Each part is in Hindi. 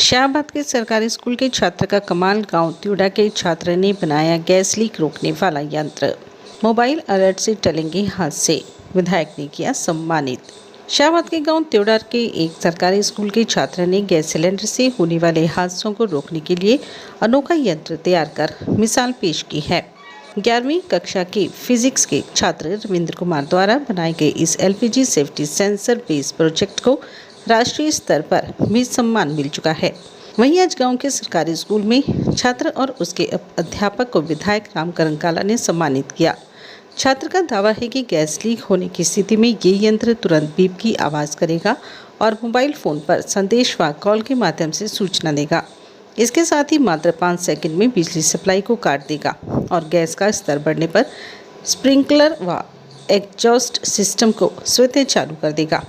शाहबाद के सरकारी स्कूल के छात्र का कमाल। गांव त्यूड़ा के छात्र ने बनाया गैस लीक रोकने वाला यंत्र। मोबाइल अलर्ट से टलेंगे हादसे, विधायक ने किया सम्मानित। शाहबाद के गांव त्यूड़ा के एक सरकारी स्कूल के छात्र ने गैस सिलेंडर से होने वाले हादसों को रोकने के लिए अनोखा यंत्र तैयार कर मिसाल पेश की है। 11वीं कक्षा के फिजिक्स के छात्र रविंद्र कुमार द्वारा बनाए गए इस LPG safety sensor based project को राष्ट्रीय स्तर पर भी सम्मान मिल चुका है। वहीं आज गांव के सरकारी स्कूल में छात्र और उसके अध्यापक को विधायक रामकरण काला ने सम्मानित किया। छात्र का दावा है कि गैस लीक होने की स्थिति में ये यंत्र तुरंत बीप की आवाज़ करेगा और मोबाइल फ़ोन पर संदेश व कॉल के माध्यम से सूचना देगा। इसके साथ ही मात्र 5 सेकंड में बिजली सप्लाई को काट देगा और गैस का स्तर बढ़ने पर स्प्रिंकलर व एग्जॉस्ट सिस्टम को स्वतः चालू कर देगा।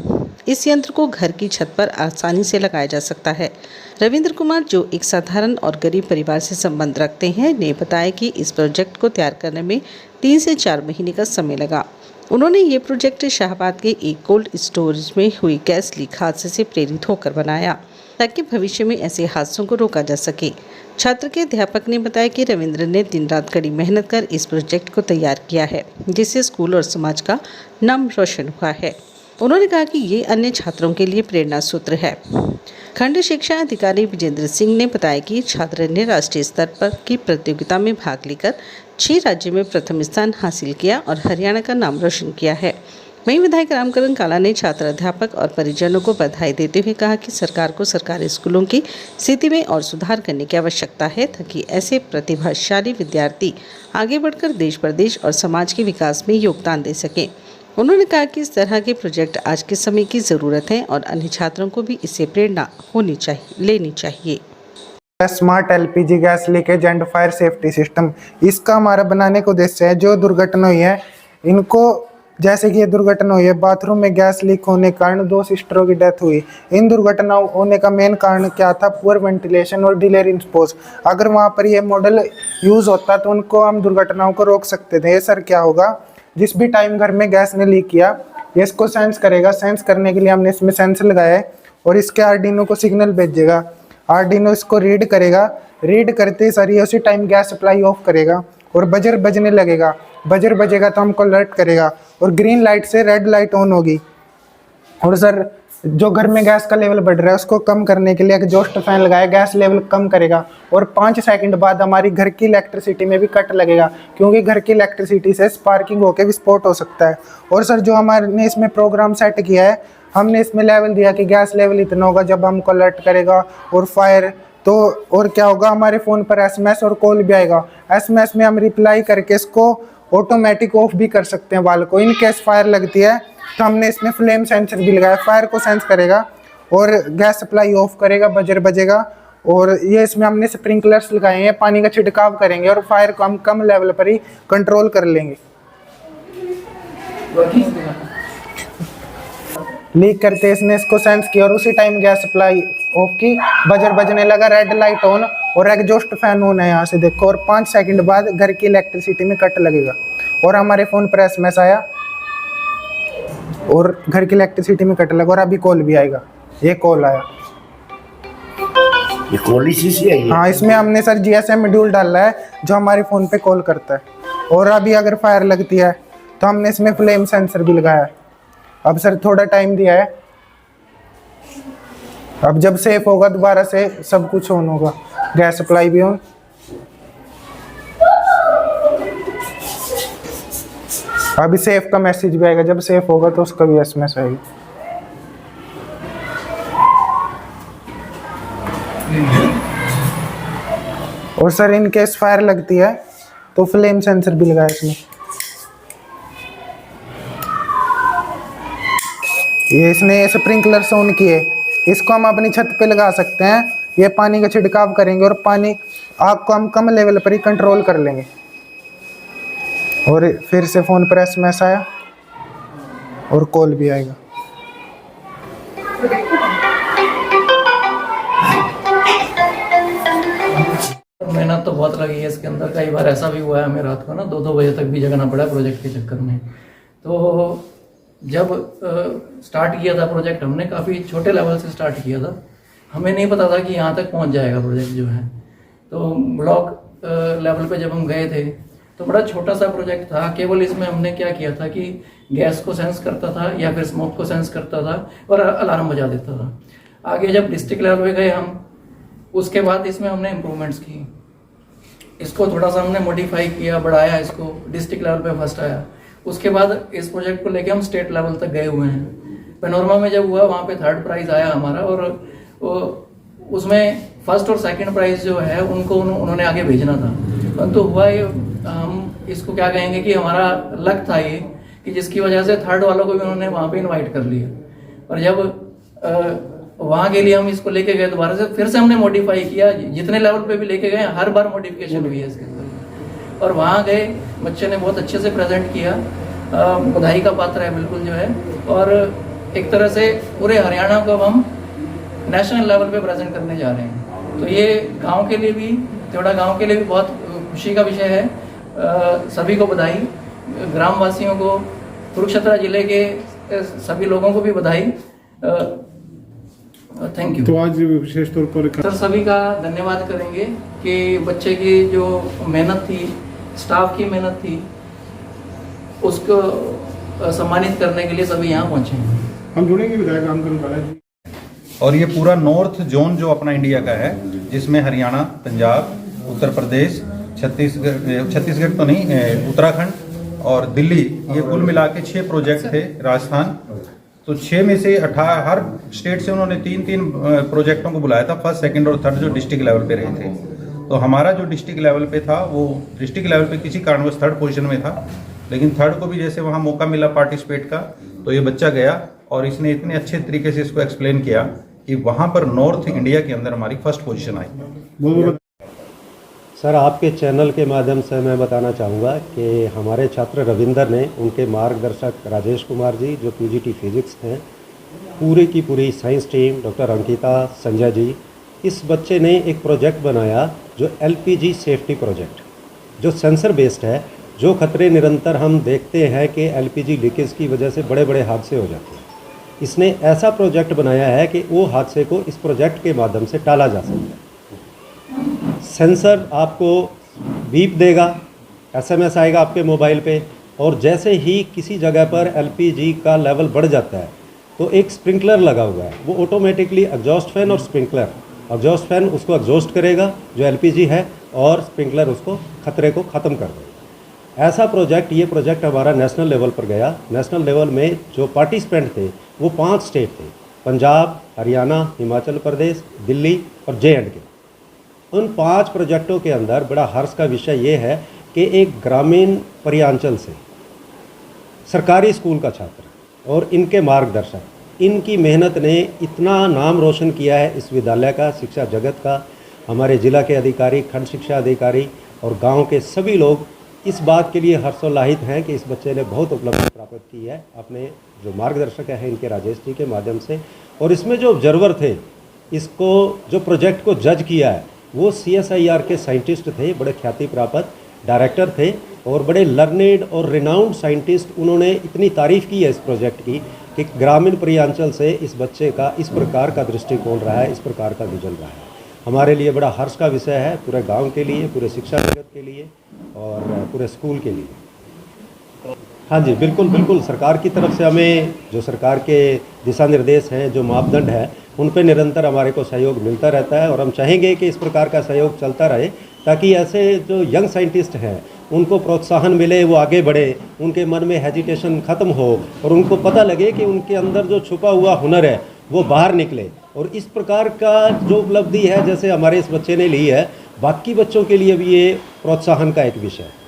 इस यंत्र को घर की छत पर आसानी से लगाया जा सकता है। रविंद्र कुमार, जो एक साधारण और गरीब परिवार से संबंध रखते हैं, ने बताया कि इस प्रोजेक्ट को तैयार करने में 3 से 4 महीने का समय लगा। उन्होंने ये प्रोजेक्ट शाहबाद के एक कोल्ड स्टोरेज में हुई गैस लीक हादसे से प्रेरित होकर बनाया, ताकि भविष्य में ऐसे हादसों को रोका जा सके। छात्र के अध्यापक ने बताया कि रविंद्र ने दिन रात कड़ी मेहनत कर इस प्रोजेक्ट को तैयार किया है, जिससे स्कूल और समाज का नाम रोशन हुआ है। उन्होंने कहा कि ये अन्य छात्रों के लिए प्रेरणा सूत्र है। खंड शिक्षा अधिकारी विजेंद्र सिंह ने बताया कि छात्र ने राष्ट्रीय स्तर पर की प्रतियोगिता में भाग लेकर 6 राज्यों में प्रथम स्थान हासिल किया और हरियाणा का नाम रोशन किया है। वहीं विधायक रामकरण काला ने छात्र, अध्यापक और परिजनों को बधाई देते हुए कहा कि सरकार को सरकारी स्कूलों की स्थिति में और सुधार करने की आवश्यकता है, ताकि ऐसे प्रतिभाशाली विद्यार्थी आगे बढ़कर देश प्रदेश और समाज के विकास में योगदान दे सकें। उन्होंने कहा कि इस तरह के प्रोजेक्ट आज के समय की ज़रूरत है और अन्य छात्रों को भी इससे प्रेरणा लेनी चाहिए। Smart LPG gas leakage and fire safety system, इसका हमारा बनाने का उद्देश्य है जो दुर्घटना हुई है इनको, जैसे कि ये दुर्घटना हुई है बाथरूम में गैस लीक होने के कारण 2 सिस्टरों की डेथ हुई। इन दुर्घटनाओं होने का मेन कारण क्या था? पुअर वेंटिलेशन और डिले रिस्पॉन्स। अगर वहाँ पर ये मॉडल यूज़ होता तो उनको हम दुर्घटनाओं को रोक सकते थे। सर क्या होगा, जिस भी टाइम घर में गैस ने लीक किया ये इसको सेंस करेगा। सेंस करने के लिए हमने इसमें सेंसर लगाया है और इसके आर्डिनो को सिग्नल भेजेगा। आर्डिनो इसको रीड करेगा, रीड करते ही सर ये उसी टाइम गैस सप्लाई ऑफ करेगा और बजर बजने लगेगा। बजर बजेगा तो हमको अलर्ट करेगा और ग्रीन लाइट से रेड लाइट ऑन होगी। और सर जो घर में गैस का लेवल बढ़ रहा है उसको कम करने के लिए एग्जॉस्ट फैन लगाया, गैस लेवल कम करेगा। और 5 सेकंड बाद हमारी घर की इलेक्ट्रिसिटी में भी कट लगेगा, क्योंकि घर की इलेक्ट्रिसिटी से स्पार्किंग होकर विस्फोट हो सकता है। और सर जो हमारे इसमें प्रोग्राम सेट किया है, हमने इसमें लेवल दिया कि गैस लेवल इतना होगा जब हमको अलर्ट करेगा और फायर तो और क्या होगा, हमारे फ़ोन पर SMS और कॉल भी आएगा। SMS में हम रिप्लाई करके इसको ऑटोमेटिक ऑफ भी कर सकते हैं वाल को। इन केस फायर लगती है तो हमने इसमें फ्लेम सेंसर भी लगाया, फायर को सेंस करेगा और गैस सप्लाई ऑफ करेगा, बजर बजेगा। और ये इसमें हमने स्प्रिंकलर्स लगाए हैं, पानी का छिड़काव करेंगे और फायर को हम कम लेवल पर ही कंट्रोल कर लेंगे। लीक करते इसने इसको सेंस किया और उसी टाइम गैस सप्लाई ऑफ की, बजर बजने लगा, रेड लाइट ऑन और एग्जॉस्ट फैन ऑन है यहाँ से देखो। और 5 सेकंड बाद घर की इलेक्ट्रिसिटी में कट लगेगा और हमारे फ़ोन पर SMS आया और घर की इलेक्ट्रिसिटी में कट लगा। और अभी कॉल भी आएगा, ये कॉल आया, ये कॉल इसी से आई है। हाँ, इसमें हमने सर GSM मॉड्यूल डाला है जो हमारे फ़ोन पे कॉल करता है। और अभी अगर फायर लगती है तो हमने इसमें फ्लेम सेंसर भी लगाया है। अब सर थोड़ा टाइम दिया है, अब जब सेफ होगा दोबारा से सब कुछ ऑन होगा, गैस सप्लाई भी ऑन। अभी सेफ का मैसेज भी आएगा, जब सेफ होगा तो उसका भी SMS आएगा। और सर इन केस फायर लगती है तो फ्लेम सेंसर भी लगाया इसमें। ये इसने स्प्रिंकलर ऑन किए, इसको हम अपनी छत पे लगा सकते हैं। ये पानी का छिड़काव करेंगे और पानी आग को हम कम लेवल पर ही कंट्रोल कर लेंगे। और फिर से फ़ोन पर SMS आया और कॉल भी आएगा। मेहनत तो बहुत लगी है इसके अंदर। कई बार ऐसा भी हुआ है हमें रात को ना 2-2 बजे तक भी जगना पड़ा प्रोजेक्ट के चक्कर में। तो जब स्टार्ट किया था प्रोजेक्ट, हमने काफ़ी छोटे लेवल से स्टार्ट किया था हमें नहीं पता था कि यहाँ तक पहुँच जाएगा प्रोजेक्ट जो है। तो ब्लॉक लेवल पे जब हम गए थे तो बड़ा छोटा सा प्रोजेक्ट था। केवल इसमें हमने क्या किया था कि गैस को सेंस करता था या फिर स्मोक को सेंस करता था और अलार्म बजा देता था। आगे जब डिस्ट्रिक्ट लेवल पे गए हम, उसके बाद इसमें हमने इम्प्रूवमेंट्स की, इसको थोड़ा सा हमने मॉडिफाई किया, बढ़ाया, इसको डिस्ट्रिक्ट लेवल पे फर्स्ट आया। उसके बाद इस प्रोजेक्ट को लेके हम स्टेट लेवल तक गए हुए हैं। पैनोरमा में जब हुआ वहाँ पे 3rd प्राइज आया हमारा, और उसमें फर्स्ट और सेकंड प्राइज जो है उनको उन्होंने आगे भेजना था। परंतु हुआ ये, हम इसको क्या कहेंगे कि हमारा लक था ये, कि जिसकी वजह से 3rd वालों को भी उन्होंने वहाँ पे इनवाइट कर लिया। और जब वहाँ के लिए हम इसको लेके गए दोबारा से, फिर से हमने मॉडिफाई किया, जितने लेवल पे भी लेके गए हर बार मॉडिफिकेशन हुई है इसके अंदर। और वहाँ गए, बच्चे ने बहुत अच्छे से प्रेजेंट किया, बधाई का पात्र है बिल्कुल जो है। और एक तरह से पूरे हरियाणा को अब हम नेशनल लेवल पे प्रेजेंट करने जा रहे हैं। तो ये गांव के लिए भी, त्योड़ा गांव के लिए भी बहुत खुशी का विषय है। सभी को बधाई, ग्रामवासियों को, कुरुक्षेत्र जिले के सभी लोगों को भी बधाई। Thank you. तो आज विशेष तौर पर सर सभी का धन्यवाद करेंगे कि बच्चे की जो मेहनत थी, स्टाफ की मेहनत थी, उसको सम्मानित करने के लिए सभी यहाँ पहुँचे हैं। हम जुड़ेंगे विधायक रामकरण बालाजी। और ये पूरा नॉर्थ जोन जो अपना इंडिया का है, जिसमें हरियाणा, पंजाब, उत्तर प्रदेश, छत्तीसगढ़ तो नहीं, उत्तराखंड और दिल्ली, ये कुल मिला के 6 प्रोजेक्ट थे। राजस्थान, तो 6 में से 18, हर स्टेट से उन्होंने 3-3 प्रोजेक्टों को बुलाया था, फर्स्ट, सेकंड और थर्ड, जो डिस्ट्रिक्ट लेवल पे रहे थे। तो हमारा जो डिस्ट्रिक्ट लेवल पे था वो डिस्ट्रिक्ट लेवल पे किसी कारणवश 3rd पोजीशन में था, लेकिन 3rd को भी जैसे वहाँ मौका मिला पार्टिसिपेट का, तो ये बच्चा गया और इसने इतने अच्छे तरीके से इसको एक्सप्लेन किया कि वहाँ पर नॉर्थ इंडिया के अंदर हमारी 1st पोजीशन आई। सर, आपके चैनल के माध्यम से मैं बताना चाहूँगा कि हमारे छात्र रविंदर ने, उनके मार्गदर्शक राजेश कुमार जी जो पीजीटी फिजिक्स हैं, पूरी की पूरी science team, doctor Ankita, Sanjay ji, इस बच्चे ने एक प्रोजेक्ट बनाया जो एलपीजी सेफ्टी प्रोजेक्ट, जो सेंसर बेस्ड है। जो खतरे निरंतर हम देखते हैं कि एलपीजी लीकेज की वजह से बड़े बड़े हादसे हो जाते हैं, इसने ऐसा प्रोजेक्ट बनाया है कि वो हादसे को इस प्रोजेक्ट के माध्यम से टाला जा सकता है। सेंसर आपको बीप देगा, एसएमएस आएगा आपके मोबाइल पे, और जैसे ही किसी जगह पर एलपीजी का लेवल बढ़ जाता है तो एक स्प्रिंकलर लगा हुआ है, वो ऑटोमेटिकली एग्जॉस्ट फैन और स्प्रिंकलर, एग्जॉस्ट फैन उसको एग्जॉस्ट करेगा जो एलपीजी है, और स्प्रिंकलर उसको खतरे को ख़त्म कर देगा। ऐसा प्रोजेक्ट, ये प्रोजेक्ट हमारा नेशनल लेवल पर गया। नेशनल लेवल में जो पार्टिसिपेंट थे वो 5 स्टेट थे, पंजाब, हरियाणा, हिमाचल प्रदेश, दिल्ली और J&K। उन 5 प्रोजेक्टों के अंदर बड़ा हर्ष का विषय ये है कि एक ग्रामीण परियांचल से सरकारी स्कूल का छात्र और इनके मार्गदर्शक, इनकी मेहनत ने इतना नाम रोशन किया है इस विद्यालय का, शिक्षा जगत का। हमारे जिला के अधिकारी, खंड शिक्षा अधिकारी और गांव के सभी लोग इस बात के लिए हर्षोल्लाहित हैं कि इस बच्चे ने बहुत उपलब्धि प्राप्त की है अपने जो मार्गदर्शक हैं इनके राजेश जी के माध्यम से। और इसमें जो ऑब्जर्वर थे, इसको जो प्रोजेक्ट को जज किया है, वो CSIR के साइंटिस्ट थे, बड़े ख्याति प्राप्त डायरेक्टर थे और बड़े लर्नेड और रिनाउंड साइंटिस्ट। उन्होंने इतनी तारीफ़ की है इस प्रोजेक्ट की कि ग्रामीण परियांचल से इस बच्चे का इस प्रकार का दृष्टिकोण रहा है, इस प्रकार का विजन रहा है। हमारे लिए बड़ा हर्ष का विषय है, पूरे गांव के लिए, पूरे शिक्षा जगत के लिए और पूरे स्कूल के लिए। हाँ जी, बिल्कुल बिल्कुल, सरकार की तरफ से हमें जो सरकार के दिशा निर्देश हैं, जो मापदंड हैं, उन पर निरंतर हमारे को सहयोग मिलता रहता है और हम चाहेंगे कि इस प्रकार का सहयोग चलता रहे, ताकि ऐसे जो यंग साइंटिस्ट हैं उनको प्रोत्साहन मिले, वो आगे बढ़े, उनके मन में हेजिटेशन ख़त्म हो और उनको पता लगे कि उनके अंदर जो छुपा हुआ हुनर है वो बाहर निकले। और इस प्रकार का जो उपलब्धि है जैसे हमारे इस बच्चे ने ली है, बाकी बच्चों के लिए भी ये प्रोत्साहन का एक विषय है।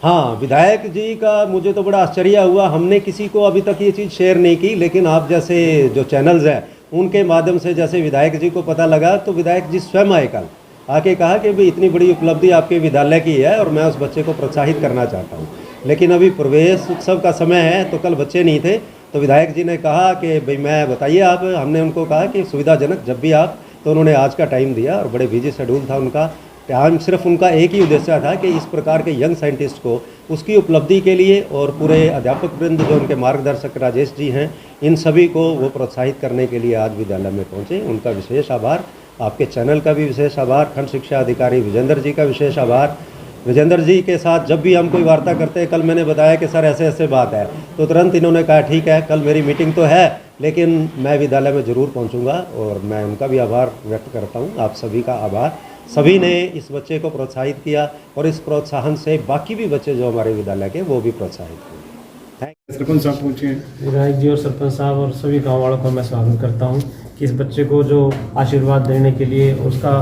हाँ, विधायक जी का मुझे तो बड़ा आश्चर्य हुआ, हमने किसी को अभी तक ये चीज़ शेयर नहीं की, लेकिन आप जैसे जो चैनल्स हैं उनके माध्यम से जैसे विधायक जी को पता लगा तो विधायक जी स्वयं आए कल, आके कहा कि भाई इतनी बड़ी उपलब्धि आपके विद्यालय की है और मैं उस बच्चे को प्रोत्साहित करना चाहता हूँ। लेकिन अभी प्रवेश उत्सव का समय है तो कल बच्चे नहीं थे, तो विधायक जी ने कहा कि भाई मैं बताइए आप, हमने उनको कहा कि सुविधाजनक जब भी आप, तो उन्होंने आज का टाइम दिया और बड़े बिजी शेड्यूल था उनका, टाइम सिर्फ उनका एक ही उद्देश्य था कि इस प्रकार के यंग साइंटिस्ट को उसकी उपलब्धि के लिए और पूरे अध्यापक वृंद जो उनके मार्गदर्शक राजेश जी हैं, इन सभी को वो प्रोत्साहित करने के लिए आज विद्यालय में पहुँचे। उनका विशेष आभार। आपके चैनल का भी विशेष आभार। खंड शिक्षा अधिकारी विजेंद्र जी का विशेष आभार। विजेंद्र जी के साथ जब भी हम कोई वार्ता करते हैं, कल मैंने बताया कि सर ऐसे ऐसे बात है, तो तुरंत इन्होंने कहा ठीक है, कल मेरी मीटिंग तो है लेकिन मैं विद्यालय में ज़रूर पहुंचूंगा। और मैं उनका भी आभार व्यक्त करता हूं। आप सभी का आभार। सभी ने इस बच्चे को प्रोत्साहित किया और इस प्रोत्साहन से बाकी भी बच्चे जो हमारे विद्यालय के वो भी प्रोत्साहित हुए। सरपंच साहब पहुंचे हैं। विधायक जी और सरपंच साहब और सभी गाँव वालों का मैं स्वागत करता हूँ कि इस बच्चे को जो आशीर्वाद देने के लिए, उसका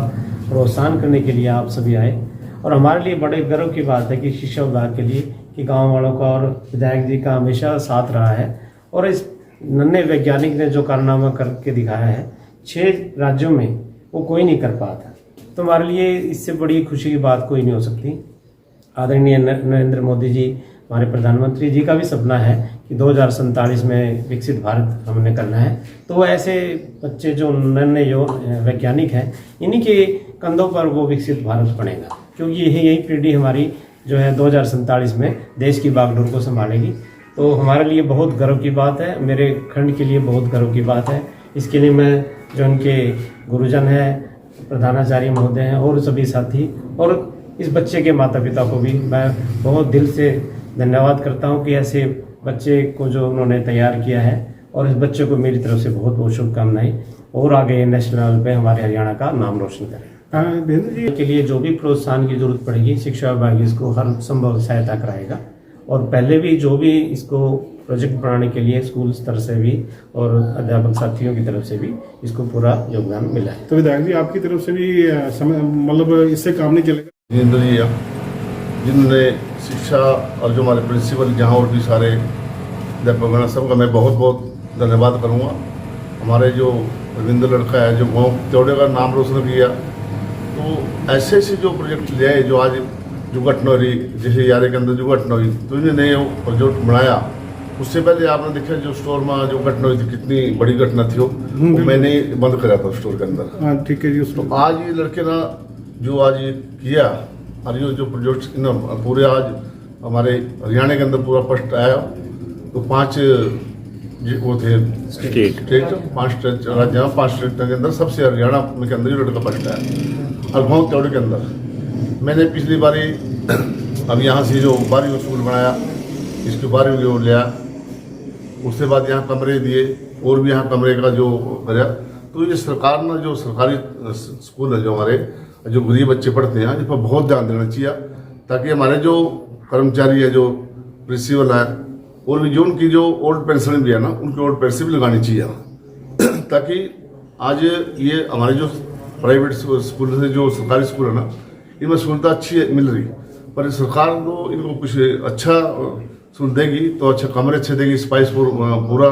प्रोत्साहन करने के लिए आप सभी आए। और हमारे लिए बड़े गर्व की बात है कि शिक्षा विभाग के लिए कि गांव वालों का और विधायक जी का हमेशा साथ रहा है। और इस नन्हे वैज्ञानिक ने जो कारनामा करके दिखाया है 6 राज्यों में, वो कोई नहीं कर पाता। तो हमारे लिए इससे बड़ी खुशी की बात कोई नहीं हो सकती। आदरणीय नरेंद्र मोदी जी, हमारे प्रधानमंत्री जी का भी सपना है कि 2047 में विकसित भारत हमने करना है। तो ऐसे बच्चे जो नन्हे जो वैज्ञानिक हैं, इन्हीं के कंधों पर वो विकसित भारत बनेगा, क्योंकि यही पीढ़ी हमारी जो है 2047 में देश की बागडोर को संभालेगी। तो हमारे लिए बहुत गर्व की बात है, मेरे खंड के लिए बहुत गर्व की बात है। इसके लिए मैं जो उनके गुरुजन हैं, प्रधानाचार्य महोदय हैं और सभी साथी और इस बच्चे के माता पिता को भी मैं बहुत दिल से धन्यवाद करता हूं कि ऐसे बच्चे को जो उन्होंने तैयार किया है। और इस बच्चे को मेरी तरफ से बहुत बहुत शुभकामनाएं और आगे नेशनल लेवल पे हमारे हरियाणा का नाम रोशन करें। बेंद्र जी के लिए जो भी प्रोत्साहन की जरूरत पड़ेगी, शिक्षा विभाग इसको हर संभव सहायता कराएगा। और पहले भी जो भी इसको प्रोजेक्ट बनाने के लिए स्कूल स्तर से भी और अध्यापक साथियों की तरफ से भी इसको पूरा योगदान मिला है। तो विधायक जी आपकी तरफ से भी मतलब इससे काम नहीं चलेगा। जितेंद्र जी जिन्होंने शिक्षा और जो हमारे प्रिंसिपल जहाँ और भी सारे अध्यापक सबका मैं बहुत बहुत धन्यवाद करूँगा। हमारे जो रविंद्र लड़का है जो गाँव त्योड़े का नाम रोशन किया, तो ऐसे ऐसे जो प्रोजेक्ट ले आए, जो आज जो घटना हुई, जैसे यारे के अंदर जो घटना हुई, तो इन्होंने प्रोजेक्ट बनाया। उससे पहले आपने देखा जो स्टोर में जो घटना हुई थी, कितनी बड़ी घटना थी वो मैंने बंद कराया था स्टोर के अंदर। हाँ ठीक है जी। तो आज ये लड़के ना जो आज ये किया और ये जो प्रोजेक्ट पूरे आज हमारे हरियाणा के अंदर पूरा फर्स्ट आया। तो 5 वो थे स्टेट 5 राज्य 5 स्टेट के अंदर सबसे हरियाणा के अंदर ये लड़का फर्स्ट आया। और गाँव त्योड़े के अंदर मैंने पिछली बारी अब यहाँ से जो 12वीं स्कूल बनाया, इसके 12वीं वो लिया, उसके बाद यहाँ कमरे दिए और भी यहाँ कमरे का जो कराया। तो ये सरकार ने जो सरकारी स्कूल है, जो हमारे जो गरीब बच्चे पढ़ते हैं, इस पर बहुत ध्यान देना चाहिए, ताकि हमारे जो कर्मचारी है, जो प्रिंसिपल है, और भी जो उनकी जो ओल्ड पेंशन भी है ना, उनकी ओल्ड पेंशन भी लगानी चाहिए, ताकि आज ये हमारे जो प्राइवेट स्कूल से जो सरकारी स्कूल है ना, इनमें सहूलता अच्छी मिल रही, पर सरकार तो इनको कुछ अच्छा सुन देगी, तो अच्छा कमरे अच्छे देगी, स्पाइस पूरा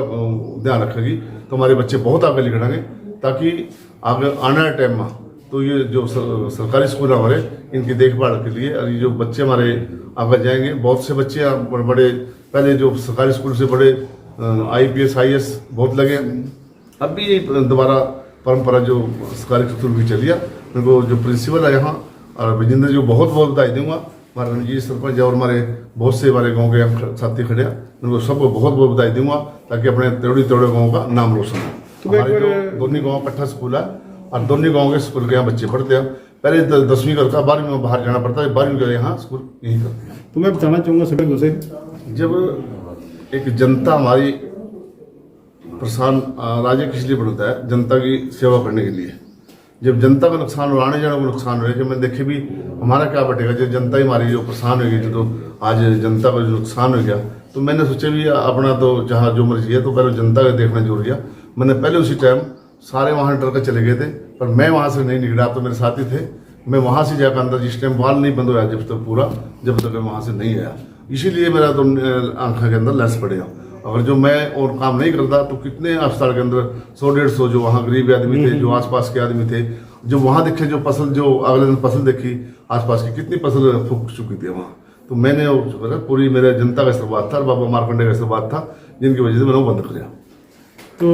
ध्यान रखेगी, तो हमारे बच्चे बहुत आगे निकलेंगे। ताकि आगे आने वाले टाइम में तो ये जो सरकारी स्कूल है हमारे, इनकी देखभाल के लिए, और ये जो बच्चे हमारे आगे जाएंगे, बहुत से बच्चे बड़े पहले जो सरकारी स्कूल से बड़े IPS IAS बहुत लगे। अब भी दोबारा परंपरा जो सरकारी स्कूल की चली है, उनको जो प्रिंसिपल है यहाँ और विजेंद्र जी बहुत बहुत बधाई दूंगा। हमारे रणजीत सरपंच और हमारे बहुत से हमारे गांव के साथी खड़े हैं, उनको सबको बहुत बहुत बधाई दूंगा, ताकि अपने त्योड़े गांव का नाम रोशन हो। हमारे जो दोनों गाँव इकट्ठा स्कूल है और दोनों गाँव के स्कूल के यहाँ बच्चे पढ़ते हैं। पहले 10वीं करता, 12वीं में बाहर जाना पड़ता है, 12वीं का यहाँ स्कूल यहीं करते हैं। तो मैं बताना चाहूँगा सभी को से, जब एक जनता हमारी प्रशासन राज्य किस लिए बनता है, जनता की सेवा करने के लिए। जब जनता का नुकसान हो, आने जाने को नुकसान हो, जब मैं देखे भी हमारा क्या बटेगा, जब जनता ही हमारी जो परेशान होगी, जो तो आज जनता का जो नुकसान हो गया, तो मैंने सोचा भी अपना तो जहाँ जो मर्जी है, तो पहले जनता का देखना जरूरी है। मैंने पहले उसी टाइम सारे वहाँ डर कर चले गए थे, पर मैं वहाँ से नहीं निकला, तो मेरे साथी थे, मैं वहाँ से जाकर अंदर जिस टाइम वाल नहीं बंद हुआ जब तक पूरा, जब तक मैं वहाँ से नहीं आया, इसीलिए मेरा तो आंखों के अंदर लेंस पड़ेगा। अगर जो मैं और काम नहीं करता, तो कितने अस्पताल के अंदर 100-150 जो वहाँ गरीब आदमी थे, जो आसपास के आदमी थे, जो वहाँ देखे जो फसल, जो अगले दिन फसल देखी आसपास की, कितनी फसल फूक चुकी थी वहाँ। तो मैंने पूरी मेरे जनता का आशीर्वाद था और बाबा मार्कंडे का आशीर्वाद था, जिनकी वजह से मैंने वो बंद कर दिया। तो